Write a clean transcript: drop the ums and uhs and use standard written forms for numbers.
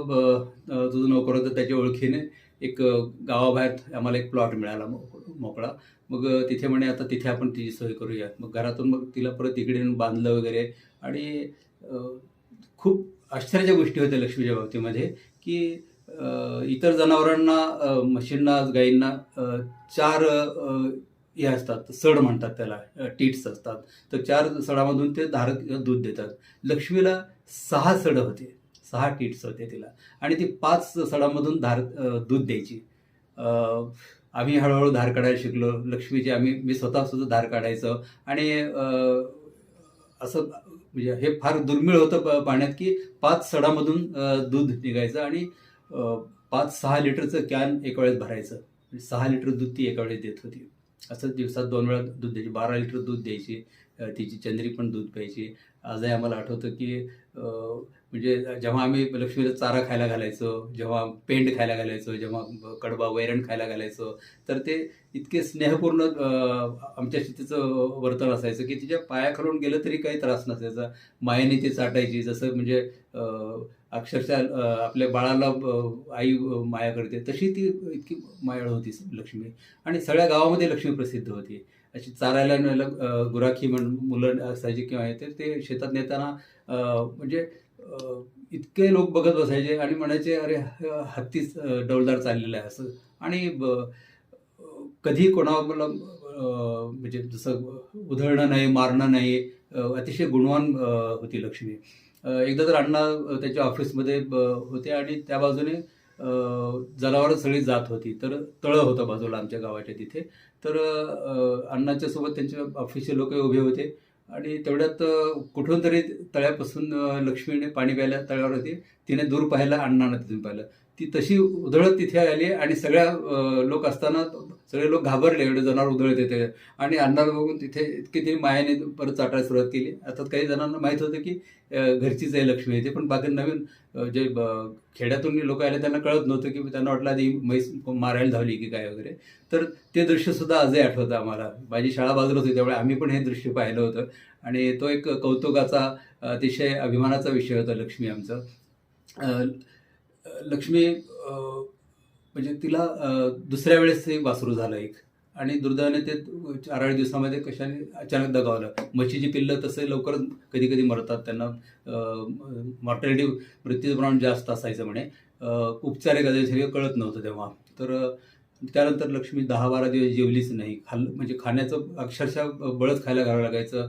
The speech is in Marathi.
तुझं नोकर होतं त्याच्या ओळखीने एक गावाबाहेर आम्हाला एक प्लॉट मिळाला मोकळा. मग तिथे म्हणे आता तिथे आपण तिची सोय करूया. मग घरातून मग तिला परत इकडे येऊन बांधलं वगैरे आणि अ, खूप आश्चर्याच्या गोष्टी होत्या लक्ष्मीच्या बाबतीमध्ये, की इतर जनावरांना म्हशींना, गायींना 4 हे असतात, सड म्हणतात त्याला, टीट्स असतात. तर 4 सडामधून ते दूध देतात. लक्ष्मीला 6 सडं होते. 6 टीट्स होते तिला आणि ती 5 सडांमधून दूध द्यायची. अ, आम्ही हळू-हळू धार काढायला शिकलो. लक्ष्मीची मी स्वतः सुद्धा धार काढायचो आणि असं म्हणजे हे फार दुर्मिळ होतं पाण्यात, की 5 सडामधून दूध निघायचं आणि 5-6 लिटरचं कॅन एका वेळेस भरायचं. 6 लिटर दूध ती एका वेळेस देत होती. असं दिवसात 2 वेळा दूध द्यायची. 12 लिटर दूध द्यायची. तिची चंद्री पण दूध प्यायची. आजही आम्हाला आठवतं, की म्हणजे जेव्हा आम्ही लक्ष्मीला चारा खायला घालायचो, जेव्हा पेंड खायला घालायचो, जेव्हा कडबा, वैरण खायला घालायचो, तर ते इतके स्नेहपूर्ण आमच्या तिचं वर्तन असायचं, की तिच्या पायाखालून गेलं तरी काही त्रास नसायचा. मायेने ती चाटायची. जसं म्हणजे अक्षरशः आपल्या बाळाला आई माया करते, तशी ती इतकी मायाळू होती लक्ष्मी आणि सगळ्या गावामध्ये लक्ष्मी प्रसिद्ध होती. अशी चारायला न्यायला गुराखी म्हणून मुलं असायची किंवा हे ते शेतात नेताना म्हणजे इतके लोक बघत बसायचे आणि म्हणायचे, "अरे, हत्तीच डौलदार चाललेला आहे" असं. आणि कधी कोणाला म्हणजे जसं उधळणं नाही, मारणं नाही. अतिशय गुणवान होती लक्ष्मी. एकदा तर अण्णा त्यांच्या ऑफिसमध्ये होते आणि त्या बाजूने जनावरं सगळी जात होती. तर तळं होतं बाजूला आमच्या गावाच्या तिथे. तर अण्णांच्या सोबत त्यांचे ऑफिसचे लोकही उभे होते आणि तेवढ्यात कुठून तरी तळ्यापासून लक्ष्मीने पाणी प्यायला तळ्यावर होती. तिने दूर पाहिलं, अण्णांना तिथून पाहिलं. ती तशी उधळत तिथे आली आणि सगळ्या लोक असताना सगळे लोक घाबरले, एवढे जनावर उधळत येते आणि अण्णाला बघून तिथे इतकी ती मायाने परत चाटायला सुरुवात केली. आता काही जणांना माहीत होतं, की घरचीच आहे लक्ष्मी येते, पण बाकी नवीन जे खेड्यातून लोक आले त्यांना कळत नव्हतं, की त्यांना वाटलं आधी म्हैस मारायला धावली की काय वगैरे. तर ते दृश्य सुद्धा आजही आठवतं आम्हाला. माझी शाळा बाजूलाच होती, त्यामुळे आम्ही पण हे दृश्य पाहिलं होतं आणि तो एक कौतुकाचा, अतिशय अभिमानाचा विषय होता लक्ष्मी आमचा. अ, लक्ष्मी म्हणजे तिला दुसऱ्या वेळेस हे वासरू झालं एक आणि दुर्दैवाने ते 4-8 दिवसामध्ये कशाने अचानक दगावलं. म्हशीची पिल्लं तसे लवकर कधी-कधी मरतात. त्यांना मॉर्टॅलिटी, मृत्यूचं प्रमाण जास्त असायचं म्हणे. उपचार हे कळत नव्हतं तेव्हा. तर त्यानंतर लक्ष्मी 10-12 दिवस जेवलीच नाही. म्हणजे खाण्याचं अक्षरशः बळच खायला घालावं लागायचं.